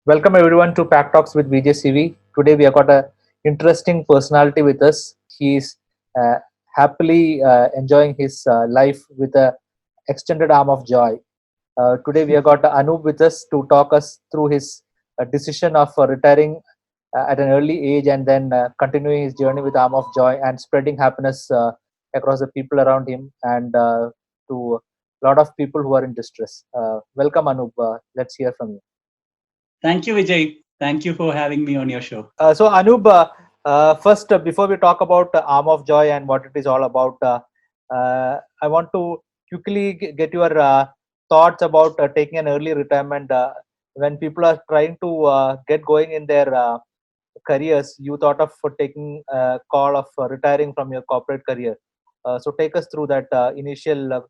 Welcome everyone to Pack Talks with VJCV. Today we have got a interesting personality with us. He is happily enjoying his life with a extended arm of joy. Today we have got Anoop with us to talk us through his decision of retiring at an early age and then continuing his journey with arm of joy and spreading happiness across the people around him and to a lot of people who are in distress. Welcome Anoop. Let's hear from you. Thank you, Vijay. Thank you for having me on your show. So Anub, first before we talk about Arm of Joy and what it is all about, I want to quickly get your thoughts about taking an early retirement. When people are trying to get going in their careers, you thought of taking a call of retiring from your corporate career. So take us through that initial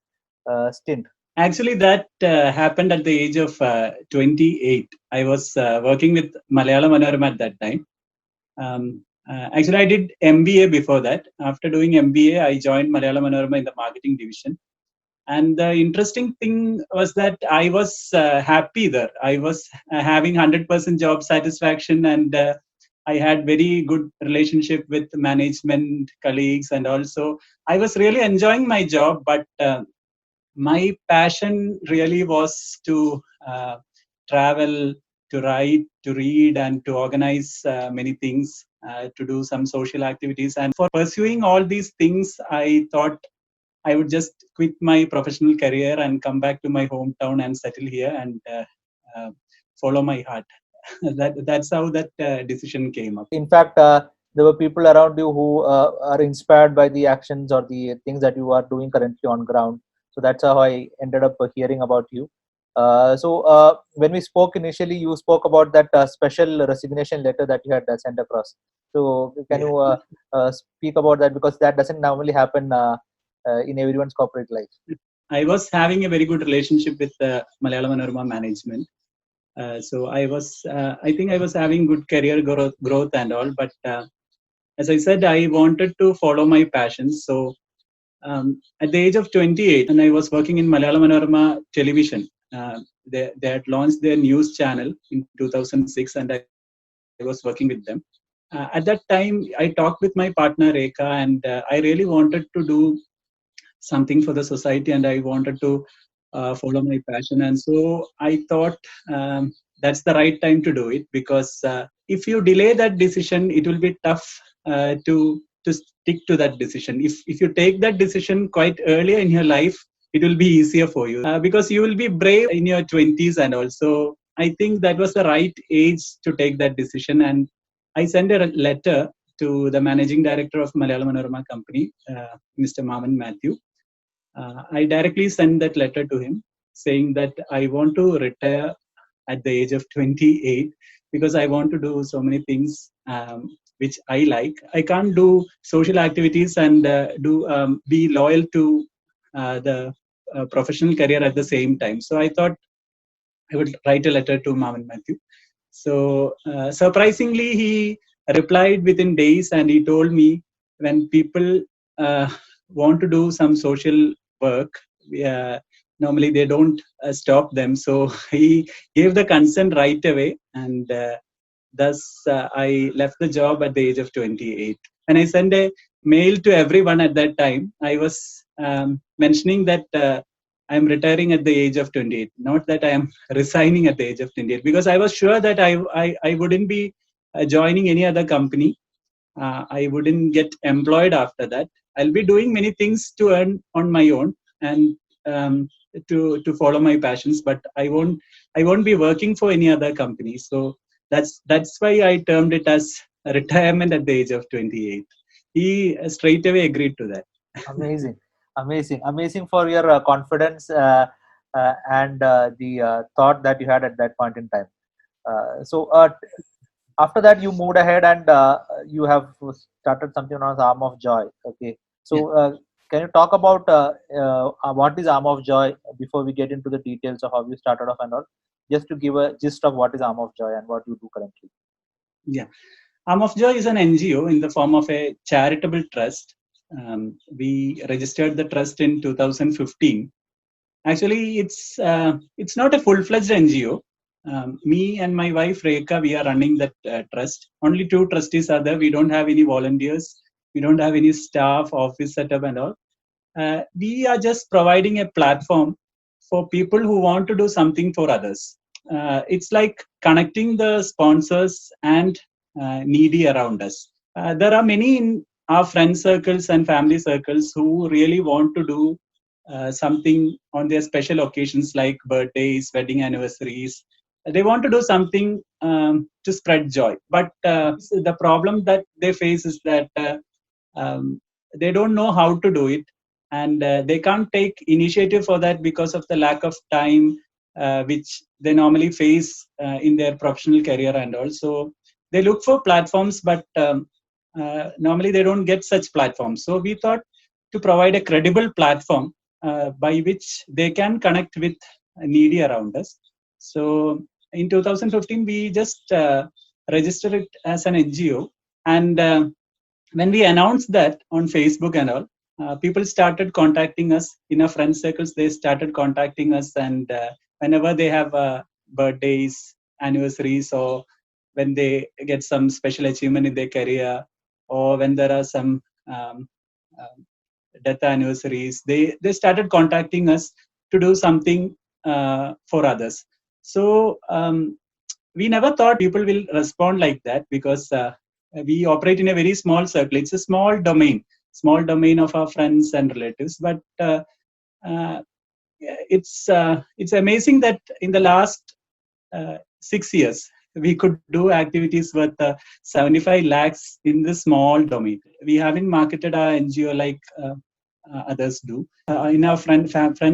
stint. Actually, that happened at the age of 28. I was working with Malayala Manorama at that time. Actually, I did MBA before that. After doing MBA, I joined Malayala Manorama in the marketing division. And the interesting thing was that I was happy there. I was having 100% job satisfaction, and I had very good relationship with management colleagues, and also I was really enjoying my job. But my passion really was to travel, to write, to read, and to organize many things, to do some social activities. And for pursuing all these things, I thought I would just quit my professional career and come back to my hometown and settle here and uh, follow my heart. That's how that decision came up. In fact, there were people around you who are inspired by the actions or the things that you are doing currently on ground. So that's how I ended up hearing about you. When we spoke initially, you spoke about that special resignation letter that you had sent across. So can Yeah. you speak about that, because that doesn't normally happen in everyone's corporate life. I was having a very good relationship with Malayala Manorama management. I think I was having good career growth and all. But as I said, I wanted to follow my passions. So at the age of 28, and I was working in Malayala Manorama television. They had launched their news channel in 2006, and I was working with them. At that time, I talked with my partner Rekha, and I really wanted to do something for the society, and I wanted to follow my passion. And so I thought that's the right time to do it, because if you delay that decision, it will be tough to stick to that decision. If you take that decision quite earlier in your life, it will be easier for you, because you will be brave in your 20s. And also, I think that was the right age to take that decision. And I sent a letter to the managing director of Malayala Manorama company, Mr. Maman Matthew. I directly sent that letter to him saying that I want to retire at the age of 28, because I want to do so many things which I like. I can't do social activities and do be loyal to the professional career at the same time. So I thought I would write a letter to Maman Matthew. So surprisingly, he replied within days, and he told me when people uh, want to do some social work, uh, normally they don't stop them. So he gave the consent right away, and thus I left the job at the age of 28. When I sent a mail to everyone at that time, I was mentioning that. I'm retiring at the age of 28, not that I am resigning at the age of 28, because I was sure that I wouldn't be joining any other company. I wouldn't get employed after that. I'll be doing many things to earn on my own and to follow my passions, but I won't be working for any other company. So that's why I termed it as retirement at the age of 28. He straight away agreed to that. Amazing, amazing for your confidence and the thought that you had at that point in time. After that, you moved ahead and you have started something known as Arm of Joy. Okay, Yeah. so can you talk about what is Arm of Joy before we get into the details of how you started off and all? Just to give a gist of what is Arm of Joy and what you do currently. Yeah. Arm of Joy is an NGO in the form of a charitable trust. We registered the trust in 2015. Actually, it's not a full-fledged NGO. me and my wife Rekha, we are running that trust. Only two trustees are there. We don't have any volunteers. We don't have any staff, office setup, and all. We are just providing a platform for people who want to do something for others. It's like connecting the sponsors and needy around us. There are many in our friend circles and family circles who really want to do something on their special occasions like birthdays, wedding anniversaries. They want to do something to spread joy. But the problem that they face is that um, they don't know how to do it, and they can't take initiative for that because of the lack of time which they normally face in their professional career and also they look for platforms, but normally they don't get such platforms. So we thought to provide a credible platform by which they can connect with needy around us. So in 2015 we just registered it as an NGO, and when we announced that on Facebook and all, people started contacting us in our friend circles. They started contacting us, and whenever they have birthdays, anniversaries, or when they get some special achievement in their career, or when there are some um, death anniversaries, they started contacting us to do something for others. So we never thought people will respond like that because we operate in a very small circle. It's a small domain of our friends and relatives. But uh, it's amazing that in the last 6 years we could do activities worth 75 lakhs in this small domain. We haven't marketed our NGO like others do. In our friend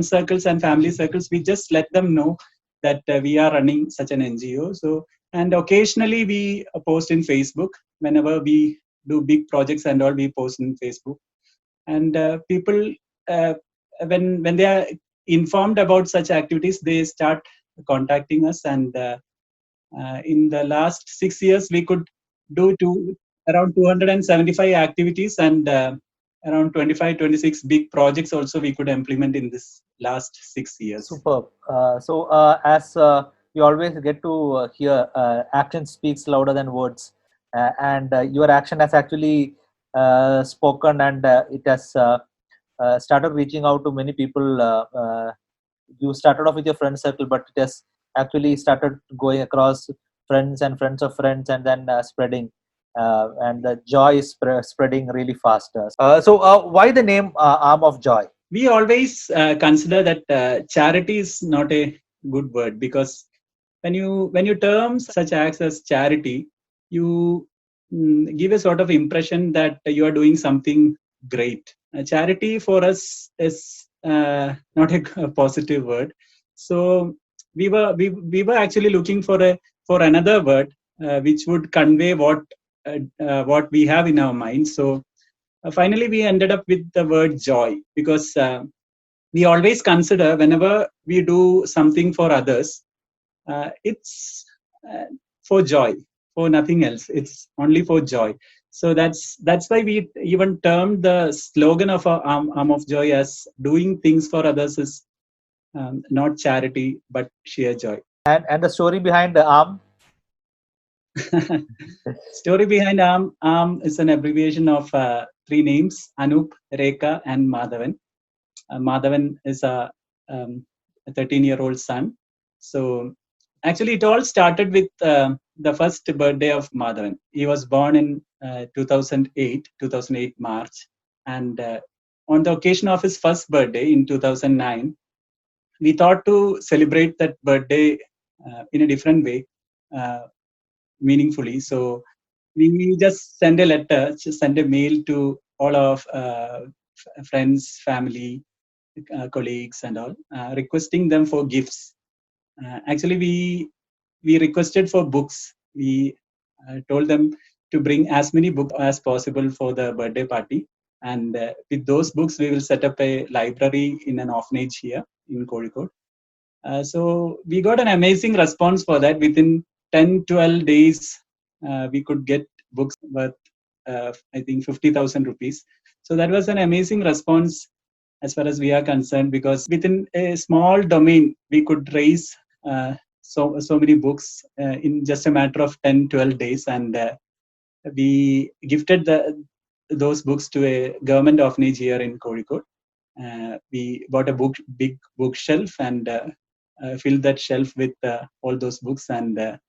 circles and family circles, we just let them know that we are running such an NGO. So, and occasionally we post in Facebook. Whenever we do big projects and all, we post in Facebook. And people, uh, when they are informed about such activities, they start contacting us. And in the last 6 years, we could do around 275 activities and around 25-26 big projects also we could implement in this last 6 years. Superb. As you always get to hear, action speaks louder than words, and your action has actually spoken, and it has started reaching out to many people. You started off with your friend circle, but it has actually started going across friends and friends of friends, and then spreading. And the joy is spreading really fast. Why the name Arm of Joy? We always consider that charity is not a good word because when you term such acts as charity, you give a sort of impression that you are doing something great. Charity for us is not a positive word. So we were actually looking for another word which would convey what we have in our mind. So finally we ended up with the word joy because we always consider whenever we do something for others, it's for joy, for nothing else. It's only for joy. So that's why we even termed the slogan of our arm of joy as doing things for others is not charity but sheer joy. And the story behind the Arm? Story behind arm is an abbreviation of three names: Anoop, Rekha, and Madhavan. Madhavan is a 13-year-old son. So actually, it all started with the first birthday of Madhavan. He was born in 2008 March, and on the occasion of his first birthday in 2009, we thought to celebrate that birthday in a different way, uh, meaningfully. So we just send a letter, just send a mail to all of friends, family, colleagues and all, requesting them for gifts. Actually, we requested for books. We told them to bring as many books as possible for the birthday party. And with those books, we will set up a library in an orphanage here in Calicut. So we got an amazing response for that. Within 10-12 days, we could get books worth, I think, 50,000 rupees. So that was an amazing response as far as we are concerned, because within a small domain, we could raise so many books in just a matter of 10-12 days, and we gifted those books to a government orphanage here in Calicut. We bought a big bookshelf, and filled that shelf with all those books, and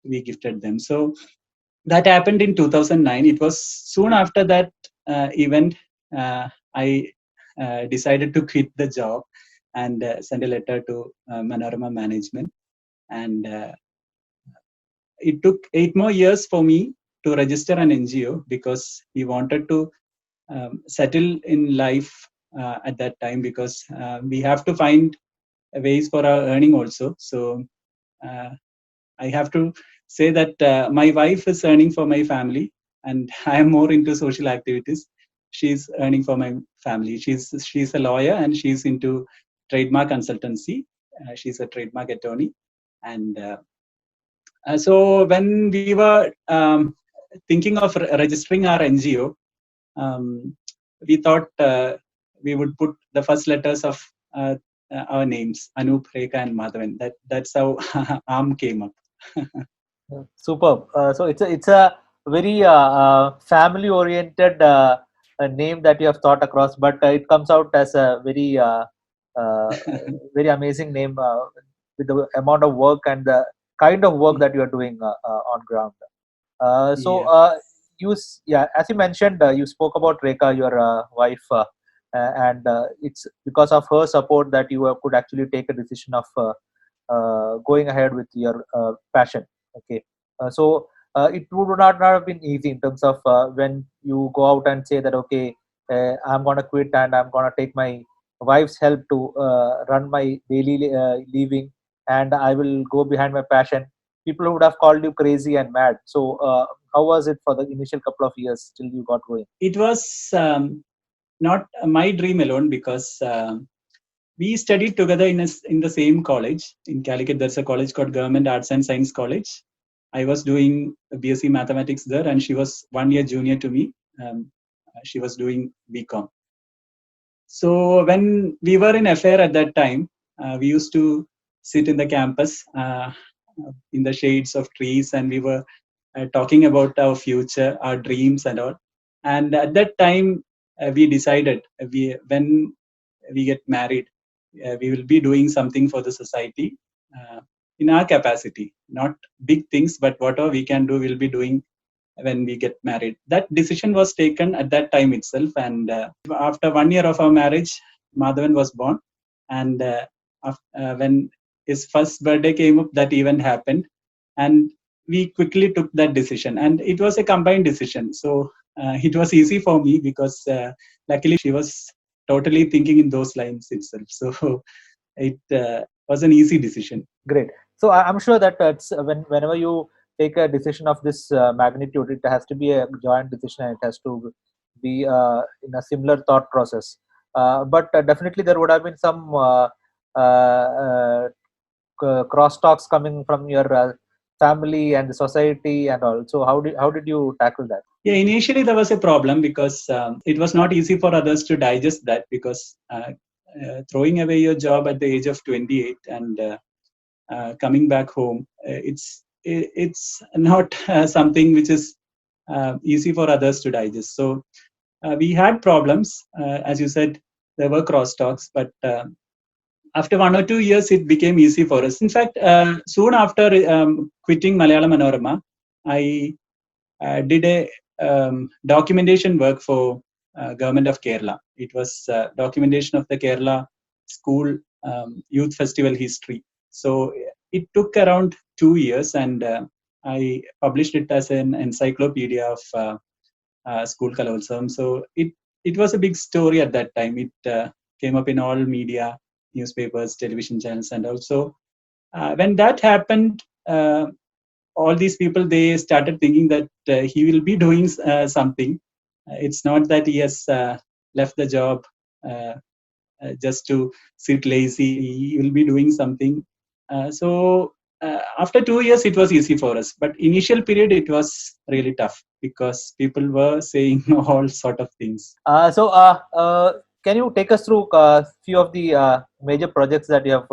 we gifted them. So that happened in 2009. It was soon after that event I decided to quit the job and send a letter to Manorama management. And it took 8 more years for me to register an NGO because we wanted to settle in life at that time, because we have to find ways for our earning also. So uh, I have to say that my wife is earning for my family, and I am more into social activities. She's earning for my family. She's a lawyer, and she's into trademark consultancy. She's a trademark attorney, and so when we were thinking of registering our NGO, we thought we would put the first letters of our names, Anoop, Rekha, and Madhavan. That's how ARM came up. Superb. So it's a very family oriented name that you have thought across, but it comes out as a uh, very amazing name with the amount of work and the kind of work that you are doing on ground. So Yeah. yeah, as you mentioned, you spoke about Rekha, your wife, and it's because of her support that you could actually take a decision of going ahead with your passion. Okay, it would not have been easy in terms of when you go out and say that okay, I'm gonna quit and I'm gonna take my wife's help to run my daily living, and I will go behind my passion. People would have called you crazy and mad. So how was it for the initial couple of years till you got going? It was not my dream alone, because we studied together in the same college in Calicut. There's a college called Government Arts and Science College. I was doing BSc Mathematics there, and she was 1 year junior to me. She was doing BCom. So when we were in affair at that time, we used to sit in the campus in the shades of trees, and we were talking about our future, our dreams, and all. And at that time, we decided when we get married, we will be doing something for the society in our capacity. Not big things, but whatever we can do, we'll be doing when we get married. That decision was taken at that time itself, and after 1 year of our marriage, Madhavan was born, and when his first birthday came up, that event happened, and we quickly took that decision, and it was a combined decision. So it was easy for me because luckily she was totally thinking in those lines itself. So it was an easy decision. Great. So I'm sure that it's whenever you take a decision of this magnitude, it has to be a joint decision and it has to be in a similar thought process. But definitely there would have been some crosstalks coming from your family and the society and all. So how did you tackle that? Yeah, initially there was a problem because it was not easy for others to digest that, because throwing away your job at the age of 28 and coming back home, it's not something which is easy for others to digest. So we had problems, as you said, there were crosstalks, but after 1 or 2 years, it became easy for us. In fact, soon after quitting Malayala Manorama, I did a documentation work for government of Kerala. It was documentation of the Kerala school youth festival history. So it took around 2 years, and I published it as an encyclopedia of school Kalotsavam. So it was a big story at that time. It came up in all media, newspapers, television channels, and also when that happened, all these people, they started thinking that he will be doing something. It's not that he has left the job uh, just to sit lazy. He will be doing something. So after 2 years, it was easy for us. But initial period, it was really tough because people were saying all sort of things. So can you take us through a few of the major projects that you have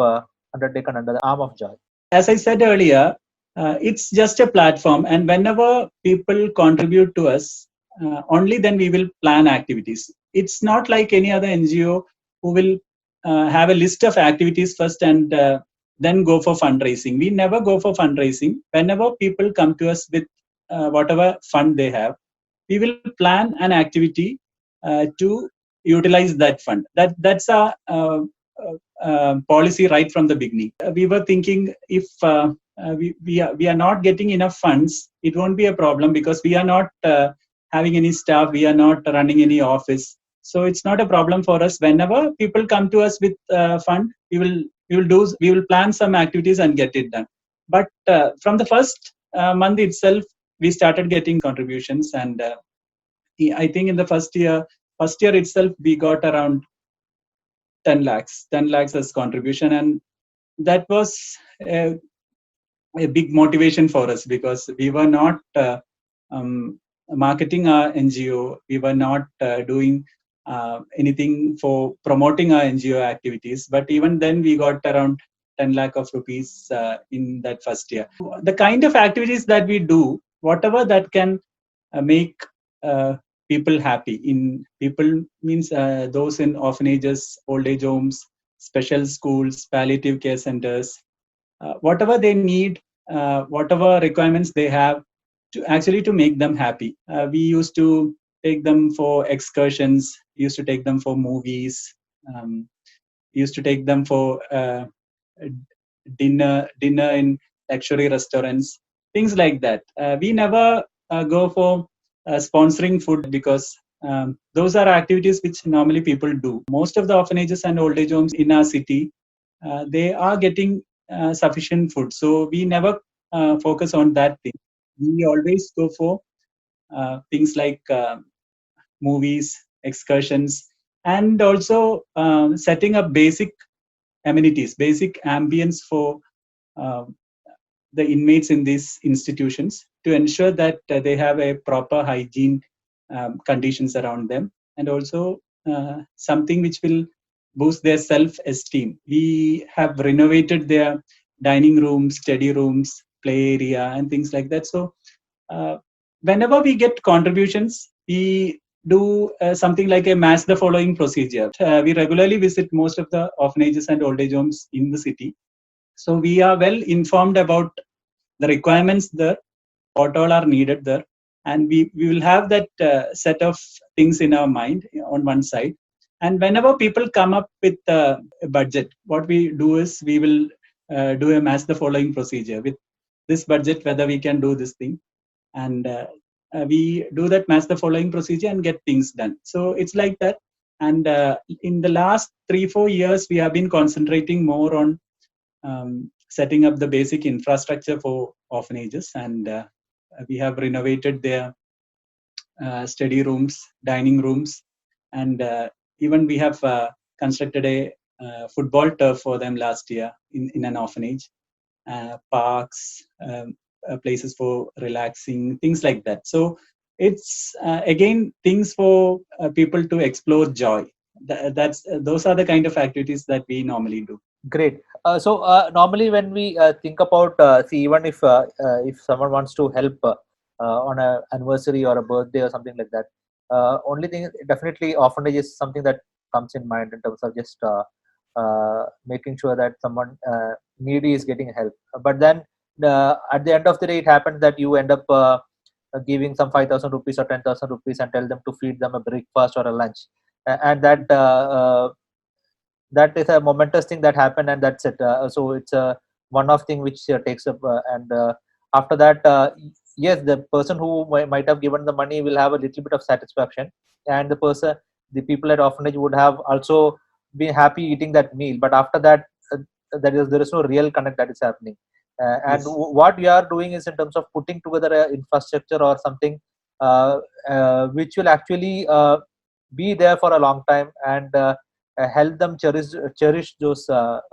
undertaken under the arm of joy? As I said earlier, it's just a platform, and whenever people contribute to us, only then we will plan activities. It's not like any other NGO who will have a list of activities first and then go for fundraising. We never go for fundraising. Whenever people come to us with whatever fund they have, we will plan an activity to utilize that fund. That's a policy right from the beginning. We were thinking if we are not getting enough funds, it won't be a problem because we are not having any staff, we are not running any office. So it's not a problem for us. Whenever people come to us with fund, we will plan some activities and get it done. But from the first month itself, we started getting contributions, and I think in the first year itself, we got around 10 lakhs as contribution, and that was a, a big motivation for us because we were not marketing our NGO, we were not doing anything for promoting our NGO activities, but even then we got around 10 lakh of rupees in that first year. The kind of activities that we do, whatever that can make people happy. In people means those in orphanages, old age homes, special schools, palliative care centers, whatever they need, whatever requirements they have to make them happy. We used to take them for excursions, used to take them for movies, um, used to take them for dinner in luxury restaurants, things like that. We never go for sponsoring food because those are activities which normally people do. Most of the orphanages and old age homes in our city, they are getting sufficient food, so we never focus on that thing. We always go for things like movies, excursions, and also setting up basic amenities, basic ambience for uh, the inmates in these institutions to ensure that they have a proper hygiene conditions around them, and also something which will boost their self-esteem. We have renovated their dining rooms, study rooms, play area, and things like that. So uh, whenever we get contributions, we do something like a match the following procedure. We regularly visit most of the orphanages and old age homes in the city, so we are well informed about the requirements there, what all are needed there, and we will have that set of things in our mind on one side. And whenever people come up with a budget, what we do is we will do a match the following procedure with this budget, whether we can do this thing, and we do that match the following procedure and get things done. So it's like that. And in the last 3-4 years, we have been concentrating more on setting up the basic infrastructure for orphanages, and we have renovated their study rooms, dining rooms, and even we have constructed a football turf for them last year in an orphanage, parks, places for relaxing, things like that. So it's again things for people to explore joy. That's those are the kind of activities that we normally do. Great. So normally when we think about, see, even if someone wants to help on a anniversary or a birthday or something like that, only thing definitely orphanage is something that comes in mind in terms of just making sure that someone needy is getting help. But then at the end of the day, it happens that you end up giving some 5,000 rupees or 10,000 rupees and tell them to feed them a breakfast or a lunch, and that is a momentous thing that happened, and that's it. So it's a one-off thing which takes up, and after that, yes, the person who might have given the money will have a little bit of satisfaction, and the people at orphanage would have also been happy eating that meal. But after that, there is no real connect that is happening. And Yes. what we are doing is in terms of putting together a infrastructure or something which will actually be there for a long time, and help them cherish those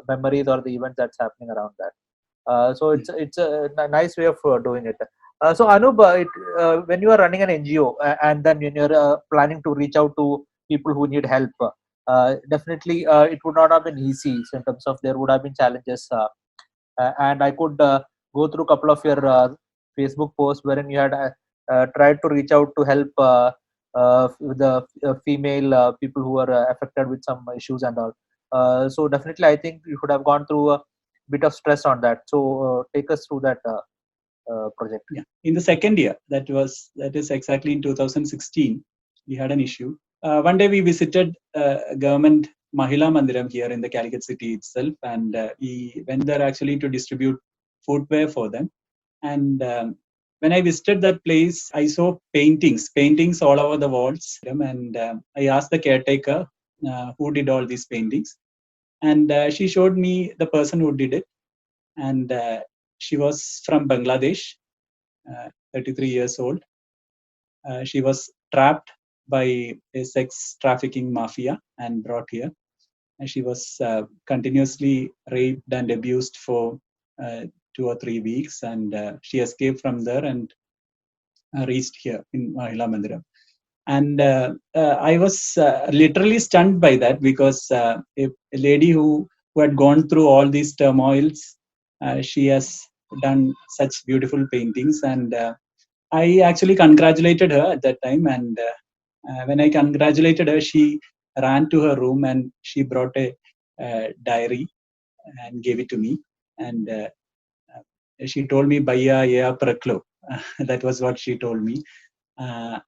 memories or the events that's happening around that. So it's a nice way of doing it. So Anoop, when you are running an NGO, and then when you're planning to reach out to people who need help, definitely it would not have been easy, so in terms of there would have been challenges. and I could go through a couple of your Facebook posts wherein you had tried to reach out to help the female people who are affected with some issues and all. So definitely, I think you should have gone through a bit of stress on that. So take us through that project. Yeah, in the second year, that is exactly in 2016, we had an issue. One day we visited government Mahila Mandiram here in the Calicut city itself, and we went there actually to distribute footwear for them. And when I visited that place, I saw paintings all over the walls. And I asked the caretaker who did all these paintings, and she showed me the person who did it, and she was from Bangladesh, 33 years old. She was trapped by a sex trafficking mafia and brought here. And she was continuously raped and abused for 2 or 3 weeks, and she escaped from there and reached here in Malayala Manorama. And I was literally stunned by that, because a lady who had gone through all these turmoils, she has done such beautiful paintings. And I actually congratulated her at that time. And when I congratulated her, she ran to her room and she brought a diary and gave it to me. And she told me, "Bhaiya, ye aap rakh lo." That was what she told me. Uh,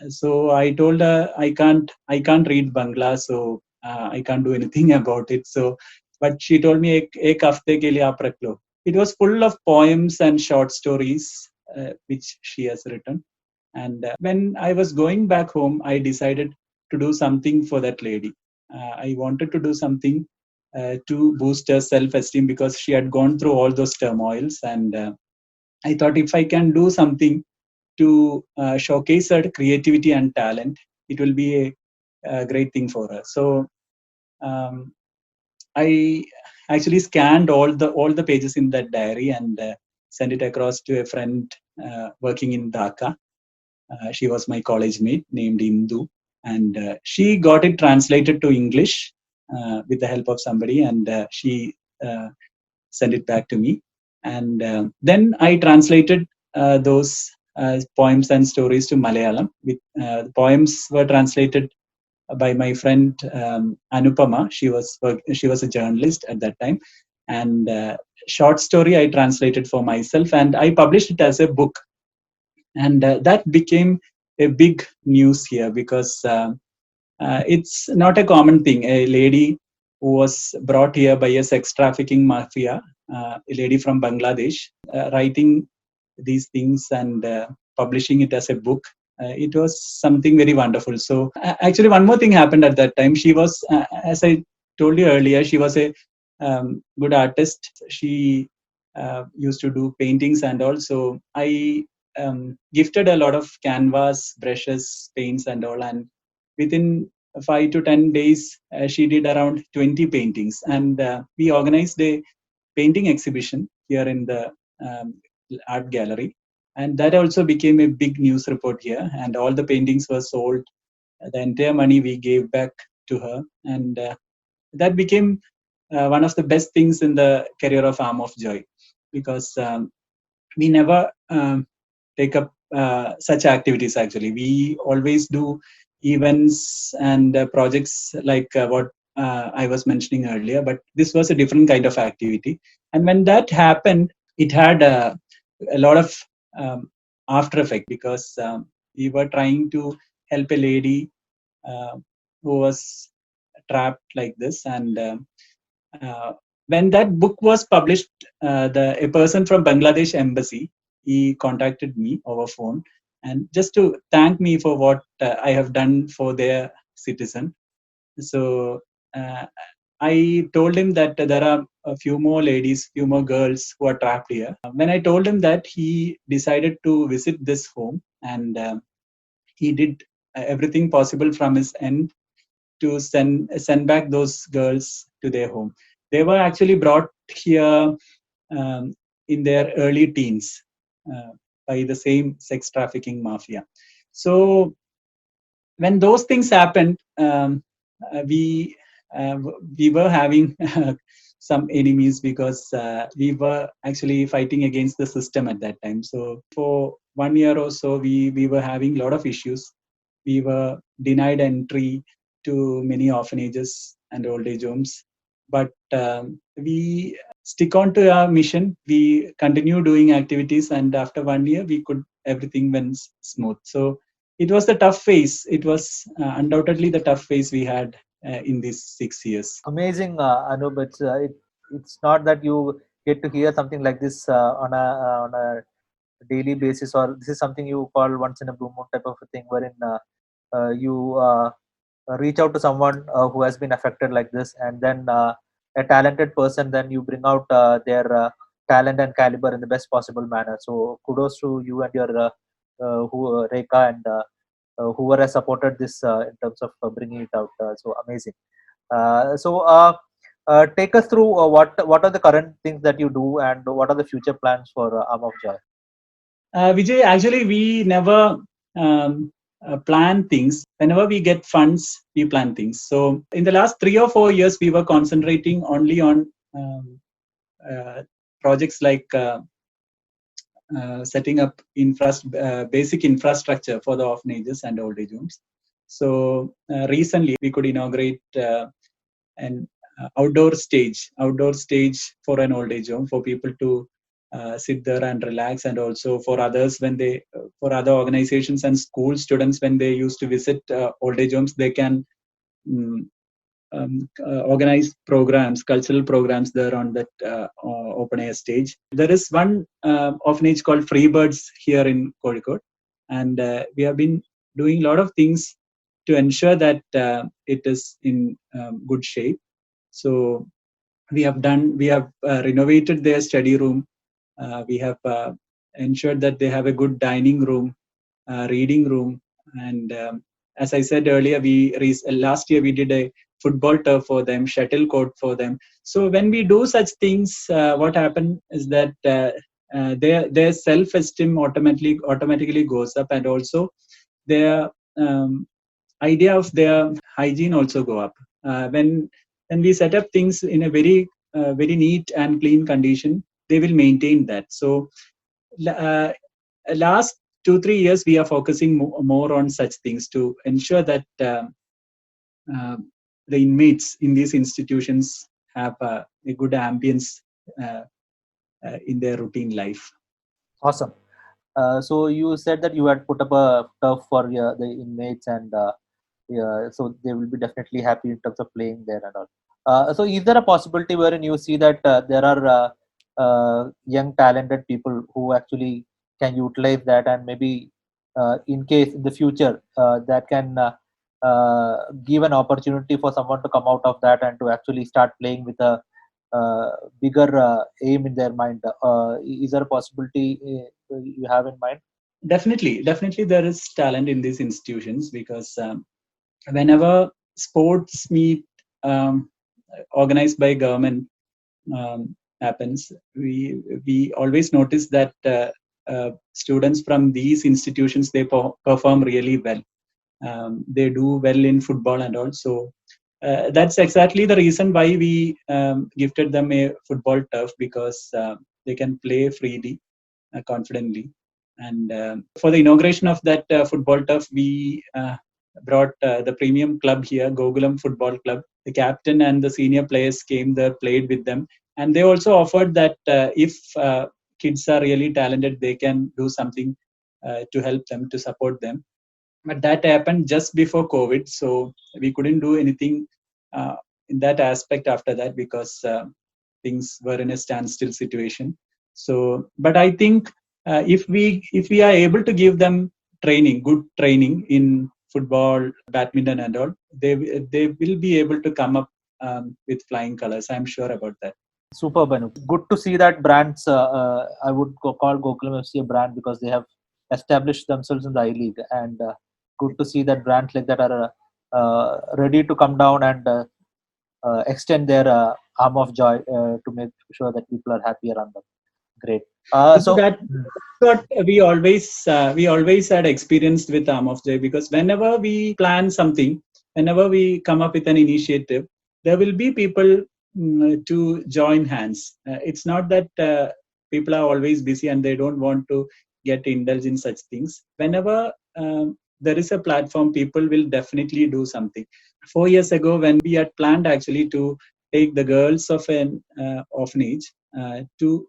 so I told her I can't read Bangla, so I can't do anything about it. So, but she told me, "Ek hafte ke liye aap rakh lo." It was full of poems and short stories which she has written. And when I was going back home, I decided to do something for that lady. I wanted to do something to boost her self-esteem, because she had gone through all those turmoils. And I thought, if I can do something to showcase her creativity and talent, it will be a great thing for her. So um, I actually scanned all the pages in that diary and sent it across to a friend working in Dhaka. She was my college mate named Indu, and she got it translated to English with the help of somebody, and she sent it back to me. And then I translated those poems and stories to Malayalam. The poems were translated by my friend Anupama. She was a journalist at that time, and short story I translated for myself, and I published it as a book. And that became a big news here, because it's not a common thing. A lady who was brought here by a sex trafficking mafia, a lady from Bangladesh, writing these things and publishing it as a book. It was something very wonderful. So actually, one more thing happened at that time. She was, as I told you earlier, she was a good artist. She used to do paintings, and also I gifted a lot of canvas, brushes, paints, and all. And within 5 to 10 days, she did around 20 paintings, and we organized a painting exhibition here in the um, art gallery, and that also became a big news report here. And all the paintings were sold. The entire money we gave back to her, and that became one of the best things in the career of Arm of Joy, because we never take up such activities. Actually, we always do events and projects like what I was mentioning earlier, but this was a different kind of activity. And when that happened, it had a lot of um, after effect, because we were trying to help a lady uh, who was trapped like this. And uh, when that book was published, a person from Bangladesh embassy, he contacted me over phone, and just to thank me for what I have done for their citizen. So uh, I told him that there are a few more ladies, few more girls who are trapped here. When I told him that, he decided to visit this home, and he did everything possible from his end to send back those girls to their home. They were actually brought here in their early teens by the same sex trafficking mafia. So when those things happened, we uh, we were having some enemies because we were actually fighting against the system at that time. So for 1 year or so, we were having a lot of issues. We were denied entry to many orphanages and old age homes. But we stick on to our mission. We continue doing activities, and after 1 year, everything went smooth. So it was a tough phase. It was undoubtedly the tough phase we had in these 6 years. Amazing, Anoop. It's not that you get to hear something like this on a daily basis, or this is something you call once in a blue moon type of a thing, wherein you reach out to someone who has been affected like this, and then a talented person, then you bring out their talent and caliber in the best possible manner. So kudos to you and your Rekha, and whoever has supported this in terms of bringing it out. So amazing. Take us through what are the current things that you do, and what are the future plans for Arm of Joy. Vijay, actually, we never plan things. Whenever we get funds, we plan things. So in the last 3 or 4 years, we were concentrating only on uh, projects like setting up basic infrastructure for the orphanages and old age homes. So recently, we could inaugurate an outdoor stage for an old age home for people to sit there and relax, and also for others for other organizations and school students when they used to visit old age homes, they can um, organize programs, cultural programs there on that open air stage. There is one orphanage called Freebirds here in Calicut, and we have been doing a lot of things to ensure that it is in good shape. So we have renovated their study room. We have ensured that they have a good dining room, reading room, and as I said earlier, last year we did a football turf for them, shuttle court for them. So when we do such things, what happens is that their self-esteem automatically goes up, and also their idea of their hygiene also go up. When we set up things in a very neat and clean condition, they will maintain that. So uh, last 2-3 years we are focusing more on such things to ensure that uh, the inmates in these institutions have a good ambience uh, in their routine life. Awesome. So you said that you had put up a turf for the inmates, and yeah, so they will be definitely happy in terms of playing there and all. So is there a possibility wherein you see that there are young talented people who actually can utilize that, and maybe in case in the future that can give an opportunity for someone to come out of that and to actually start playing with a bigger aim in their mind? Is there a possibility you have in mind? Definitely there is talent in these institutions, because whenever sports meet um, organized by government happens, we always notice that students from these institutions, they perform really well. They do well in football and all. So that's exactly the reason why we gifted them a football turf, because they can play freely, confidently. And for the inauguration of that football turf, we brought the premium club here, Gokulam Football Club. The captain and the senior players came there, played with them, and they also offered that if kids are really talented, they can do something to help them, to support them. But that happened just before COVID, so we couldn't do anything in that aspect after that, because things were in a standstill situation. So, but I think if we are able to give them good training in football, badminton, and all, they will be able to come up with flying colors. I'm sure about that. Superb, Anoop. Good to see that brands. I would call Gokulam FC a brand because they have established themselves in the I League, and good to see that brands like that are ready to come down and extend their arm of joy to make sure that people are happy around them. Great. So that what we always had experienced with Arm of Joy, because whenever we plan something, whenever we come up with an initiative, there will be people to join hands. It's not that people are always busy and they don't want to get indulged in such things. Whenever there is a platform, people will definitely do something. 4 years ago, when we had planned actually to take the girls of an orphanage to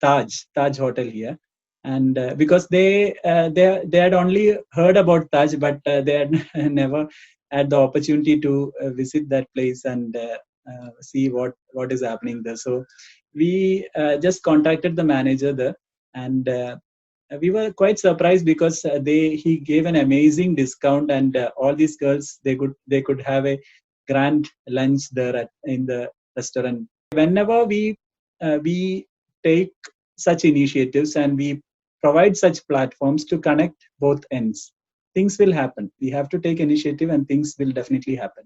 Taj Hotel here, and because they had only heard about Taj, but they had never had the opportunity to visit that place and see what is happening there. So we just contacted the manager there, and we were quite surprised because he gave an amazing discount, and all these girls they could have a grand lunch there in the restaurant. Whenever we take such initiatives and we provide such platforms to connect both ends, things will happen. We have to take initiative and things will definitely happen.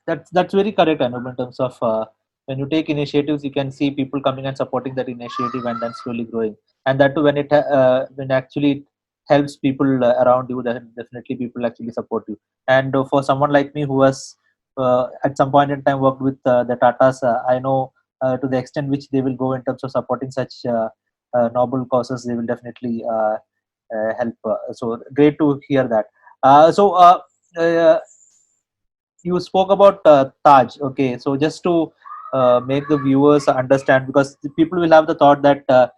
That's very correct, Anup, in terms of when you take initiatives, you can see people coming and supporting that initiative and then slowly growing. And that too, when actually it helps people around you, then definitely people actually support you. And for someone like me who has at some point in time worked with the Tatas, I know to the extent which they will go in terms of supporting such noble causes, they will definitely help. So great to hear that. Uh, you spoke about Taj. Okay, so just to make the viewers understand, because the people will have the thought that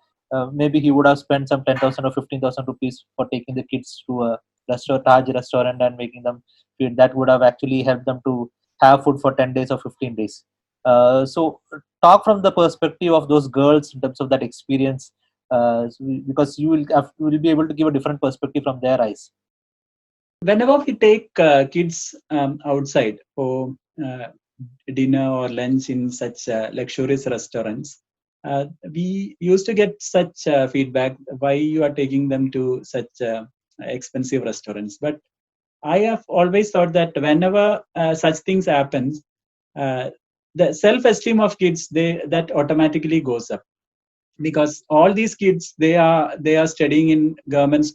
maybe he would have spent some 10,000 or 15,000 rupees for taking the kids to a Taj restaurant and making them feed. That would have actually helped them to have food for 10 days or 15 days. So talk from the perspective of those girls in terms of that experience, because you will be able to give a different perspective from their eyes. Whenever we take kids outside for uh, dinner or lunch in such luxurious restaurants, we used to get such feedback why you are taking them to such expensive restaurants. But I have always thought that whenever such things happens, uh, the self-esteem of kids that automatically goes up, because all these kids they are studying in government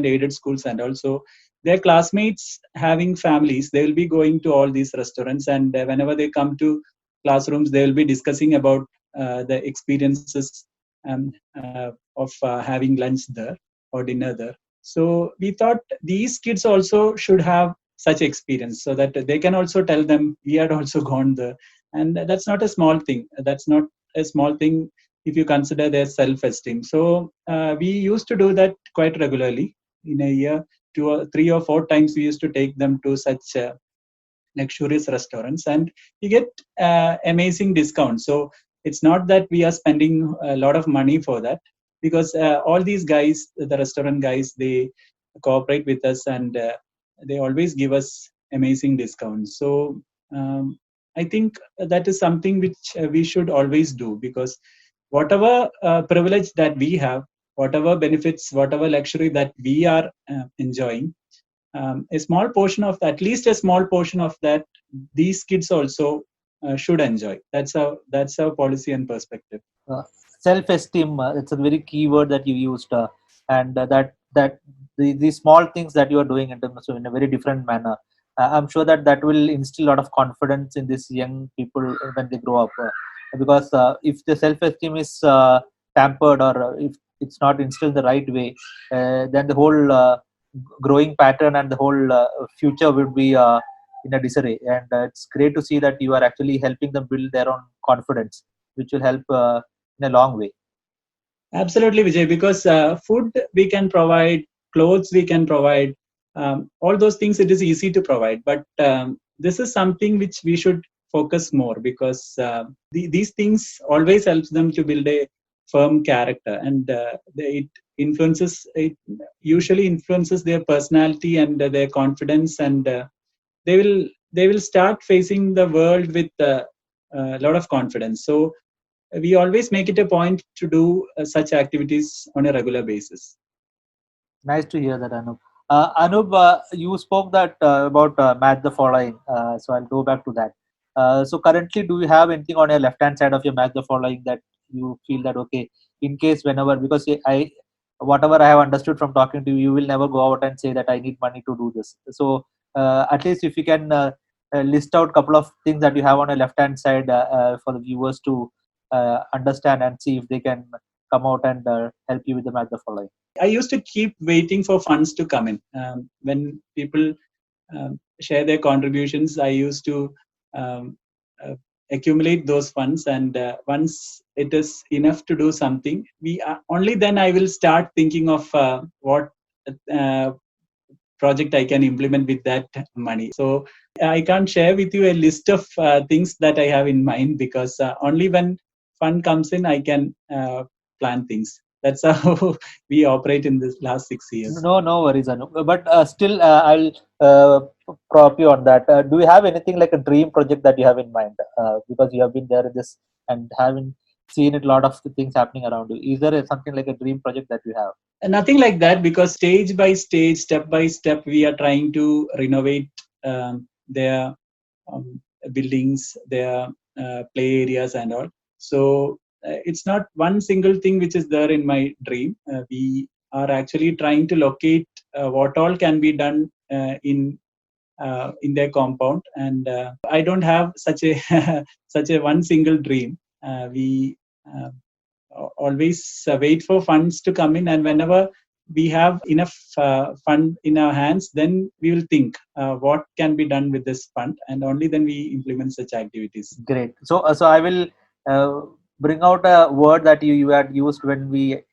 aided schools, and also their classmates having families, they will be going to all these restaurants, and whenever they come to classrooms they will be discussing about the experiences of having lunch there or dinner there. So we thought these kids also should have such experience, so that they can also tell them we had also gone there. And that's not a small thing. That's not a small thing if you consider their self-esteem. So we used to do that quite regularly in a year. 2 or 3 or 4 times we used to take them to such luxurious restaurants, and you get amazing discounts. So it's not that we are spending a lot of money for that, because all these guys, the restaurant guys, they cooperate with us, and they always give us amazing discounts. So um, I think that is something which we should always do, because whatever privilege that we have, whatever benefits, whatever luxury that we are enjoying, a small portion of that, at least a small portion of that, these kids also should enjoy. That's our policy and perspective. uh, Self-esteem, it's a very key word that you used, and that the small things that you are doing in terms of in a very different manner, I'm sure that that will instill a lot of confidence in these young people when they grow up, because if the self-esteem is tampered, or if it's not instilled the right way, then the whole growing pattern and the whole future would be in a disarray. And it's great to see that you are actually helping them build their own confidence, which will help in a long way. Absolutely, Vijay, because food we can provide, clothes we can provide, all those things it is easy to provide. But this is something which we should focus more, because these things always helps them to build a firm character, and it usually influences their personality and their confidence, and they will start facing the world with a lot of confidence. So we always make it a point to do such activities on a regular basis. Nice to hear that, Anup. Anup, you spoke that about match the following. So I'll go back to that. So currently, do you have anything on your left-hand side of your match the following that you feel that okay, in case whenever, because whatever I have understood from talking to you, you will never go out and say that I need money to do this. So at least if you can list out a couple of things that you have on a left hand side for the viewers to understand and see if they can come out and help you with the math the following. I used to keep waiting for funds to come in. When people share their contributions, I used to um, uh, accumulate those funds, and once it is enough to do something, only then I will start thinking of what uh, project I can implement with that money. So I can't share with you a list of things that I have in mind, because only when fund comes in I can plan things. That's how we operate in this last 6 years. No worries, Anu. But still, I'll prop you on that. Do you have anything like a dream project that you have in mind? Because you have been there in this and haven't seen a lot of things happening around you. Is there something like a dream project that you have? Nothing like that, because stage by stage, step by step, we are trying to renovate their buildings, their play areas, and all. So it's not one single thing which is there in my dream. We are actually trying to locate what all can be done in their compound, and I don't have such a such a one single dream. We always wait for funds to come in, and whenever we have enough fund in our hands, then we will think what can be done with this fund, and only then we implement such activities. Great. So I will uh, bring out a word that you had used when we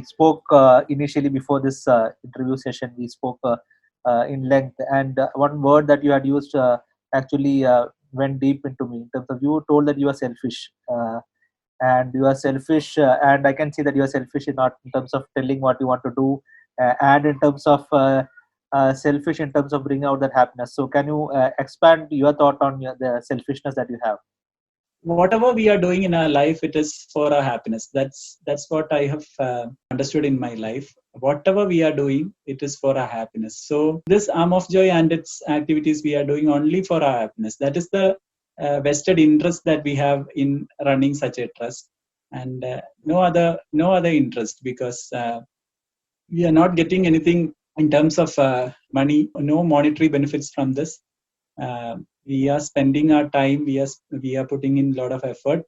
spoke initially before this interview session. We spoke in length, and one word that you had used actually went deep into me. In terms of, you told that you are selfish, and you are selfish, and I can see that you are selfish in not in terms of telling what you want to do, and in terms of selfish in terms of bringing out that happiness. So can you expand your thought on the selfishness that you have? Whatever we are doing in our life, it is for our happiness. That's what I have understood in my life. Whatever we are doing, it is for our happiness. So this arm of joy and its activities, we are doing only for our happiness. That is the vested interest that we have in running such a trust, and no other interest, because we are not getting anything in terms of money, no monetary benefits from this. We are spending our time, we are putting in a lot of effort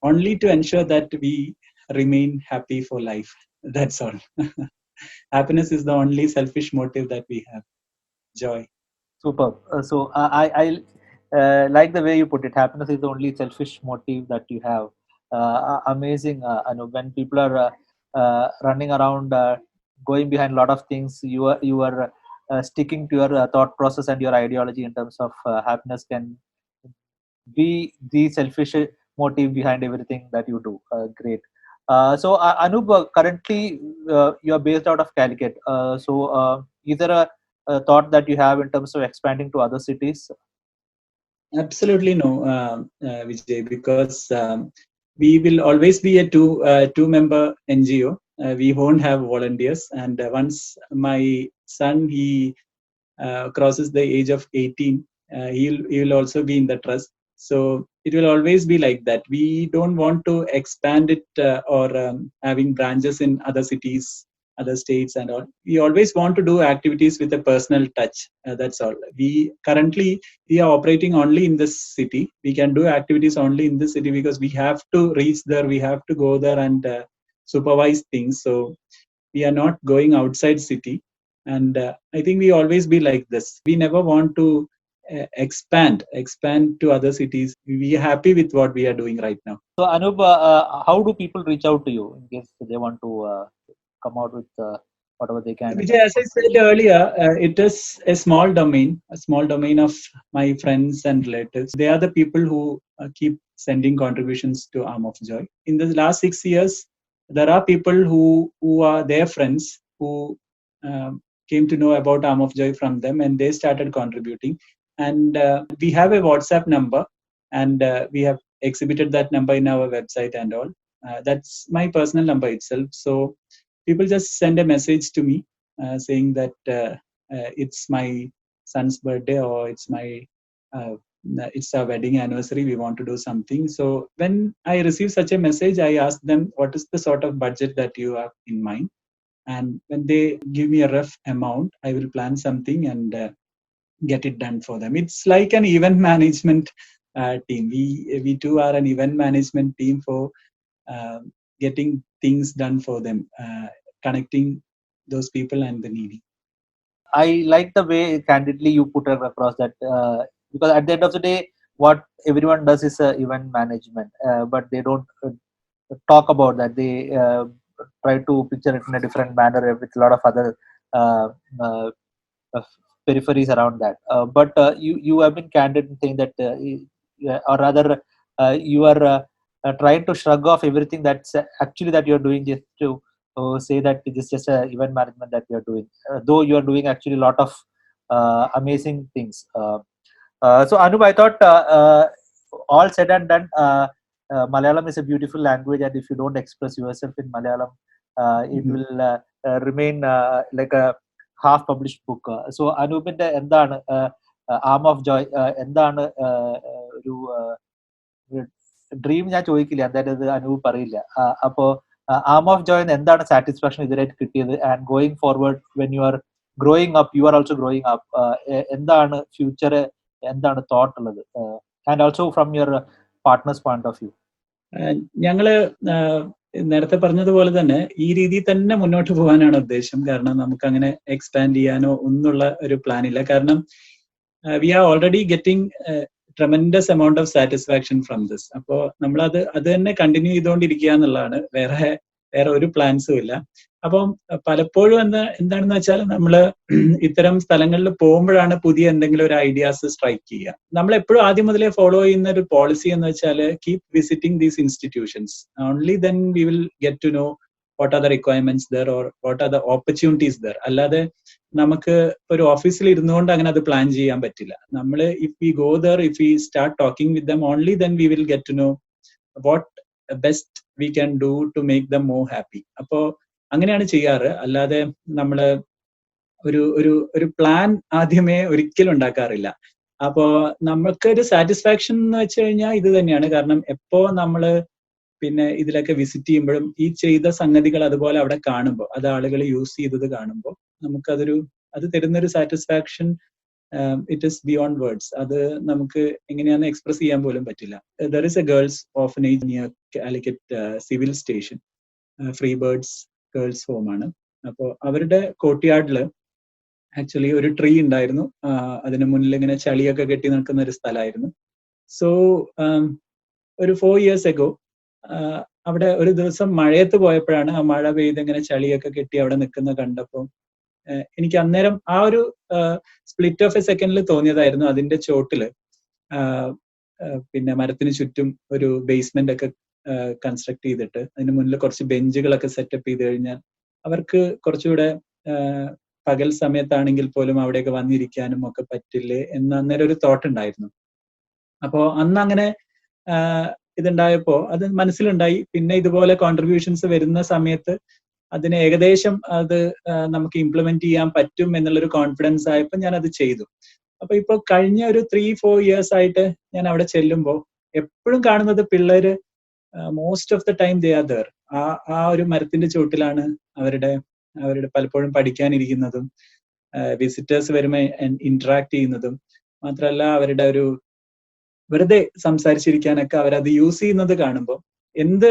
only to ensure that we remain happy for life. That's all. Happiness is the only selfish motive that we have. Joy. Superb. I like the way you put it. Happiness is the only selfish motive that you have. Amazing. I know when people are running around, going behind a lot of things, you are sticking to your thought process and your ideology in terms of happiness can be the selfish motive behind everything that you do. Great. Anup, currently you are based out of Calicut. Is there a thought that you have in terms of expanding to other cities? Absolutely no, Vijay, because we will always be a two member NGO. We won't have volunteers, and once my son crosses the age of 18, he'll also be in the trust. So it will always be like that. We don't want to expand it or having branches in other cities, other states, and all. We always want to do activities with a personal touch. That's all. We are operating only in this city. We can do activities only in this city, because we have to reach there. We have to go there and supervise things. So we are not going outside city, and I think we always be like this. We never want to expand to other cities. We are happy with what we are doing right now. So Anup, how do people reach out to you in case they want to come out with whatever they can in Vijay, terms as I said earlier, it is a small domain of my friends and relatives. They are the people who keep sending contributions to Arm of Joy. In the last 6 years, there are people who are their friends who came to know about Arm of Joy from them, and they started contributing. And we have a WhatsApp number, and we have exhibited that number in our website and all. That's my personal number itself. So people just send a message to me saying that it's my son's birthday, or uh, it's our wedding anniversary, we want to do something. So when I receive such a message, I ask them what is the sort of budget that you have in mind, and when they give me a rough amount, I will plan something, and get it done for them. It's like an event management team. We too are an event management team for getting things done for them, connecting those people and the needy. I like the way candidly you put it across that, because at the end of the day, what everyone does is event management, but they don't talk about that. They try to picture it in a different manner with a lot of other uh, uh, uh, peripheries around that. But you have been candid in saying that, or rather, you are trying to shrug off everything that's actually that you're doing, just to say that it is just a event management that you're doing, though you are doing actually a lot of amazing things. So Anup, I thought, all said and done, Malayalam is a beautiful language, and if you don't express yourself in Malayalam, it Mhm. will remain like a half published book. So Anupinte എന്താണ് ആം of Joy, എന്താണ് ഒരു dream ഞാൻ ചോദിക്കില്ല, എന്തായാലും ഇത് അനൂപ് പറയില്ല. അപ്പോ ആം of Joy എന്താണ് സാറ്റിസ്ഫാക്ഷൻ ഇതുവരായിട്ട് കിട്ടിയത്, and going forward when you are growing up, you are also growing up, എന്താണ് ഫ്യൂച്ചർ, എന്താണ് തോട്ട് ഉള്ളത്, and also from your partners point of view? ഞങ്ങള് നേരത്തെ പറഞ്ഞതുപോലെ തന്നെ ഈ രീതിയിൽ തന്നെ മുന്നോട്ട് പോകാനാണ് ഉദ്ദേശം. കാരണം നമുക്ക് അങ്ങനെ എക്സ്പാൻഡ് ചെയ്യാനോ ഒന്നുള്ള ഒരു പ്ലാൻ ഇല്ല. കാരണം we are already getting tremendous amount of satisfaction from this. അപ്പോൾ നമ്മൾ അത് തന്നെ കണ്ടിന്യൂ ചെയ്തുകൊണ്ടിരിക്കുക എന്നുള്ളതാണ്. വേറെ ഒരു പ്ലാൻസും ഇല്ല. അപ്പം പലപ്പോഴും എന്താണെന്ന് വെച്ചാൽ നമ്മൾ ഇത്തരം സ്ഥലങ്ങളിൽ പോകുമ്പോഴാണ് പുതിയ എന്തെങ്കിലും ഒരു ഐഡിയാസ് സ്ട്രൈക്ക് ചെയ്യുക. നമ്മൾ എപ്പോഴും ആദ്യം മുതലേ ഫോളോ ചെയ്യുന്ന ഒരു പോളിസി എന്ന് വെച്ചാൽ keep visiting these institutions. Only then we will get to know what are the requirements there or what are the opportunities there. അല്ലാതെ നമുക്ക് ഒരു ഓഫീസിൽ ഇരുന്നുകൊണ്ട് അങ്ങനെ അത് പ്ലാൻ ചെയ്യാൻ പറ്റില്ല. നമ്മൾ if we go there, if we start talking with them, only then we will get to know what best we can do to make them more happy. അപ്പോ അങ്ങനെയാണ് ചെയ്യാറ്. അല്ലാതെ നമ്മള് ഒരു പ്ലാൻ ആദ്യമേ ഒരിക്കലും ഉണ്ടാക്കാറില്ല. അപ്പോ നമുക്കൊരു സാറ്റിസ്ഫാക്ഷൻ എന്ന് വെച്ച് കഴിഞ്ഞാൽ ഇത് തന്നെയാണ്. കാരണം എപ്പോ നമ്മള് പിന്നെ ഇതിലൊക്കെ വിസിറ്റ് ചെയ്യുമ്പോഴും ഈ ചെയ്ത സംഗതികൾ അതുപോലെ അവിടെ കാണുമ്പോൾ, അത് ആളുകൾ യൂസ് ചെയ്തത് കാണുമ്പോൾ അത് തരുന്നൊരു satisfaction, it is beyond words. അത് നമുക്ക് എങ്ങനെയാന്ന് എക്സ്പ്രസ് ചെയ്യാൻ പോലും പറ്റില്ല. There is A girls orphanage near Calicut civil station, free birds girls home ആണ്. അപ്പോൾ അവരുടെ കോർട്ട്യാർഡില് ആക്ച്വലി ഒരു ട്രീ ഉണ്ടായിരുന്നു. അതിന് മുന്നിൽ ഇങ്ങനെ ചളിയൊക്കെ കെട്ടി നിൽക്കുന്ന ഒരു സ്ഥലമായിരുന്നു. സോ ഒരു 4 years ago അവിടെ ഒരു ദിവസം മഴയത്ത് പോയപ്പോഴാണ് ആ മഴ പെയ്ത് ഇങ്ങനെ ചളിയൊക്കെ കെട്ടി അവിടെ നിൽക്കുന്ന കണ്ടപ്പോൾ എനിക്ക് അന്നേരം ആ ഒരു സ്പ്ലിറ്റ് ഓഫ് എ സെക്കൻഡിൽ തോന്നിയതായിരുന്നു, അതിന്റെ ചോട്ടില് പിന്നെ മരത്തിന് ചുറ്റും ഒരു ബേസ്മെന്റ് ഒക്കെ കൺസ്ട്രക്ട് ചെയ്തിട്ട് അതിന് മുന്നിൽ കുറച്ച് ബെഞ്ചുകളൊക്കെ സെറ്റപ്പ് ചെയ്ത് കഴിഞ്ഞാൽ അവർക്ക് കുറച്ചുകൂടെ പകൽ സമയത്താണെങ്കിൽ പോലും അവിടെയൊക്കെ വന്നിരിക്കാനും ഒക്കെ പറ്റില്ലേ എന്ന് അന്നേരം ഒരു തോട്ട് ഉണ്ടായിരുന്നു. അപ്പോ അന്ന് അങ്ങനെ ഇതുണ്ടായപ്പോ അത് മനസ്സിലുണ്ടായി. പിന്നെ ഇതുപോലെ കോൺട്രിബ്യൂഷൻസ് വരുന്ന സമയത്ത് അതിന് ഏകദേശം അത് നമുക്ക് ഇംപ്ലിമെന്റ് ചെയ്യാൻ പറ്റും എന്നുള്ളൊരു കോൺഫിഡൻസ് ആയപ്പോൾ ഞാൻ അത് ചെയ്തു. അപ്പൊ ഇപ്പൊ കഴിഞ്ഞ ഒരു 3-4 years ആയിട്ട് ഞാൻ അവിടെ ചെല്ലുമ്പോൾ എപ്പോഴും കാണുന്നത് പിള്ളേര് most of the time they are there. ആ ഒരു മരത്തിന്റെ ചോട്ടിലാണ് അവരുടെ പലപ്പോഴും പഠിക്കാനിരിക്കുന്നതും വിസിറ്റേഴ്സ് വരുമ്പോൾ ഇന്ററാക്ട് ചെയ്യുന്നതും മാത്രമല്ല അവരുടെ ഒരു വെറുതെ സംസാരിച്ചിരിക്കാനൊക്കെ അവരത് യൂസ് ചെയ്യുന്നത് കാണുമ്പോൾ, എന്ത്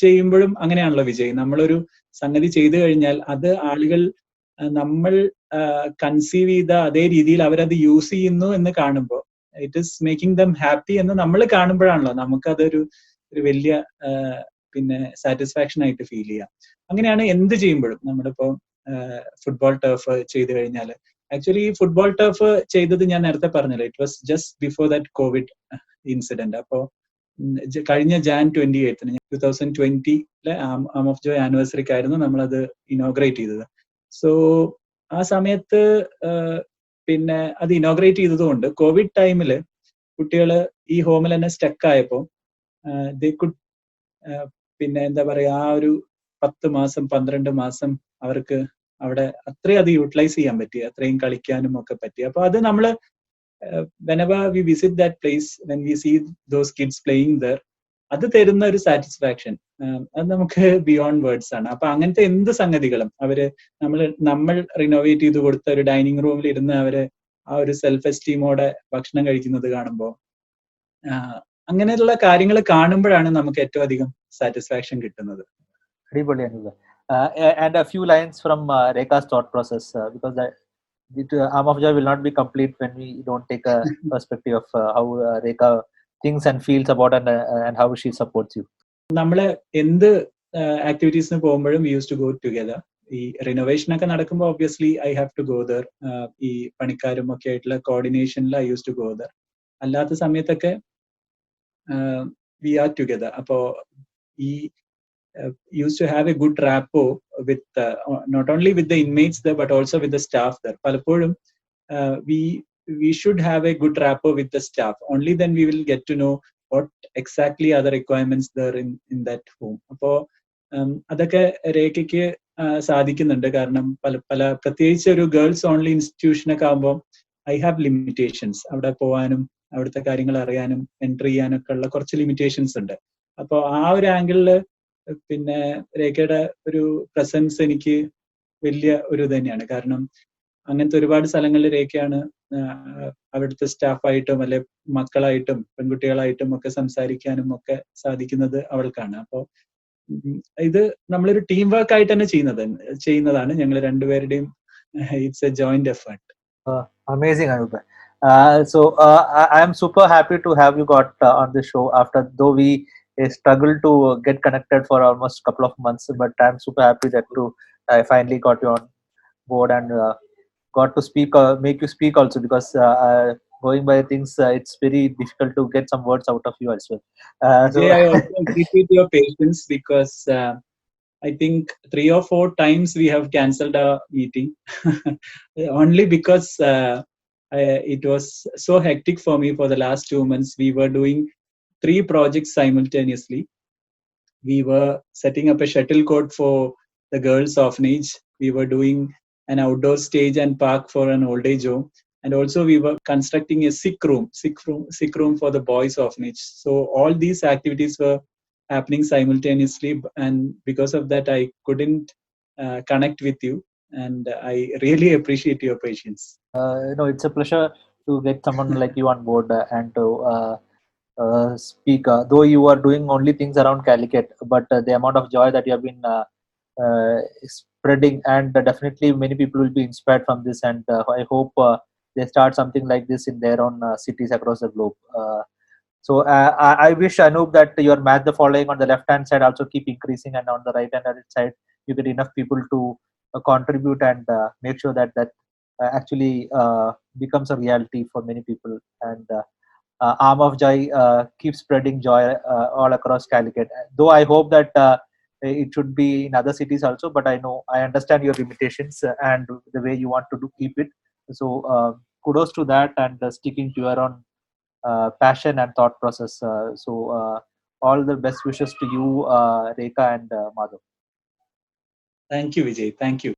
ചെയ്യുമ്പോഴും അങ്ങനെയാണല്ലോ വിജയ്. നമ്മളൊരു സംഗതി ചെയ്തു കഴിഞ്ഞാൽ അത് ആളുകൾ നമ്മൾ കൺസീവ് ചെയ്ത അതേ രീതിയിൽ അവരത് യൂസ് ചെയ്യുന്നു എന്ന് കാണുമ്പോൾ it is making them happy എന്ന് നമ്മൾ കാണുമ്പോഴാണല്ലോ നമുക്കതൊരു വലിയ പിന്നെ സാറ്റിസ്ഫാക്ഷൻ ആയിട്ട് ഫീൽ ചെയ്യാം. അങ്ങനെയാണ് എന്ത് ചെയ്യുമ്പോഴും. നമ്മളിപ്പോ ഫുട്ബോൾ ടർഫ് ചെയ്തു കഴിഞ്ഞാൽ, ആക്ച്വലി ഈ ഫുട്ബോൾ ടർഫ് ചെയ്തത് ഞാൻ നേരത്തെ പറഞ്ഞല്ലോ, it was just before that Covid incident. അപ്പോ കഴിഞ്ഞ Jan 28 2020 ആം ഓഫ് ജോയ് ആനിവേഴ്സറിക്കായിരുന്നു നമ്മളത് ഇനോഗ്രേറ്റ് ചെയ്തത്. സോ ആ സമയത്ത് പിന്നെ അത് ഇനോഗ്രേറ്റ് ചെയ്തതുകൊണ്ട് കോവിഡ് ടൈമില് കുട്ടികൾ ഈ ഹോമിൽ തന്നെ സ്റ്റക്ക് ആയപ്പോൾ ദേ കുഡ് പിന്നെ എന്താ പറയാ, ആ ഒരു 10 മാസം 12 മാസം അവർക്ക് അവിടെ അത്രയും അത് യൂട്ടിലൈസ് ചെയ്യാൻ പറ്റി, അത്രയും കളിക്കാനും ഒക്കെ പറ്റി. അപ്പൊ അത് നമ്മള് whenever we visit that place, when we see those kids playing there, അത് തരുന്ന ഒരു സാറ്റിസ്ഫാക്ഷൻ അത് നമുക്ക് ബിയോണ്ട് വേർഡ്സ് ആണ്. അപ്പൊ അങ്ങനത്തെ എന്ത് സംഗതികളും നമ്മൾ റിനോവേറ്റ് ചെയ്ത് കൊടുത്ത ഒരു ഡൈനിങ് റൂമിൽ ഇരുന്ന് അവര് ആ ഒരു സെൽഫ് എസ്റ്റീമോടെ ഭക്ഷണം കഴിക്കുന്നത് കാണുമ്പോൾ അങ്ങനെയുള്ള കാര്യങ്ങൾ കാണുമ്പോഴാണ് നമുക്ക് ഏറ്റവും അധികം സാറ്റിസ്ഫാക്ഷൻ കിട്ടുന്നത്. അടിപൊളി Anup. And a few lines from Rekha's thought process, because Arm of Joy will not be complete when we don't take a perspective of how Rekha thinks and feels about and how she supports you. നമ്മള് എന്ത് ആക്ടിവിറ്റീസിന് പോകുമ്പോഴും we use to go together. ഈ renovation ഒക്കെ നടക്കുമ്പോൾ obviously I have to go there. ഈ പണിക്കാരും ഒക്കെ ആയിട്ടുള്ള കോർഡിനേഷനിൽ I use to go there. അല്ലാത്ത സമയത്തൊക്കെ വി ആർ ടുഗദർ. അപ്പോ ഈ used to have a good rapport with not only with the inmates there but also with the staff there. Palaporum we should have a good rapport with the staff. Only then we will get to know what exactly are the requirements there in that home. Appo അതൊക്കെ രേഖയ്ക്ക് സാധിക്കുന്നുണ്ട്. കാരണം പല പ്രത്യേകിച്ച് ഒരു girls only ഇൻസ്റ്റിറ്റ്യൂഷനൊക്കെ ആകുമ്പോൾ I have limitations. അവിടെ പോകാനും അവിടുത്തെ കാര്യങ്ങൾ അറിയാനും എൻട്രി ചെയ്യാനൊക്കെ ഉള്ള കുറച്ച് ലിമിറ്റേഷൻസ് ഉണ്ട്. അപ്പോൾ ആ ഒരു ആംഗിളില് പിന്നെ രേഖയുടെ ഒരു പ്രസൻസ് എനിക്ക് വലിയ ഒരു തന്നെയാണ്. കാരണം അങ്ങനത്തെ ഒരുപാട് സ്ഥലങ്ങളിൽ രേഖയാണ് അവിടുത്തെ സ്റ്റാഫായിട്ടും അല്ലെ മക്കളായിട്ടും പെൺകുട്ടികളായിട്ടും ഒക്കെ സംസാരിക്കാനും ഒക്കെ സാധിക്കുന്നത് അവൾക്കാണ്. അപ്പോൾ ഇത് നമ്മളൊരു ടീം വർക്ക് ആയിട്ട് തന്നെ ചെയ്യുന്നതാണ് ഞങ്ങൾ രണ്ടുപേരുടെയും. It's A joint effort. Amazing, Anoop. So I am super happy to have you got on the show after though we struggled to get connected for almost a couple of months, but I'm super happy that I finally got you on board and got to speak, make you speak also, because going by things, it's very difficult to get some words out of you as well. Jay, I also appreciate your patience because I think 3 or 4 times we have cancelled our meeting only because it was so hectic for me for the last 2 months. We were doing 3 projects simultaneously. We were setting up a shuttle court for the girls' orphanage. We were doing an outdoor stage and park for an old age home. And also we were constructing a sick room for the boys' orphanage. So all these activities were happening simultaneously, and because of that I couldn't connect with you, and I really appreciate your patience. It's a pleasure to get someone like you on board and to speak. Though you are doing only things around Calicut, but the amount of joy that you have been spreading, and definitely many people will be inspired from this, and I hope they start something like this in their own cities across the globe. So I wish, Anoop, that your match the following on the left hand side also keep increasing, and on the right hand side you get enough people to contribute and make sure that actually becomes a reality for many people, and Arm of Joy keeps spreading joy all across Calicut. Though I hope that it should be in other cities also, but I understand your limitations and the way you want to keep it. So kudos to that, and sticking to your own passion and thought process. So all the best wishes to you, Rekha and Madhav. Thank you, Vijay. Thank you.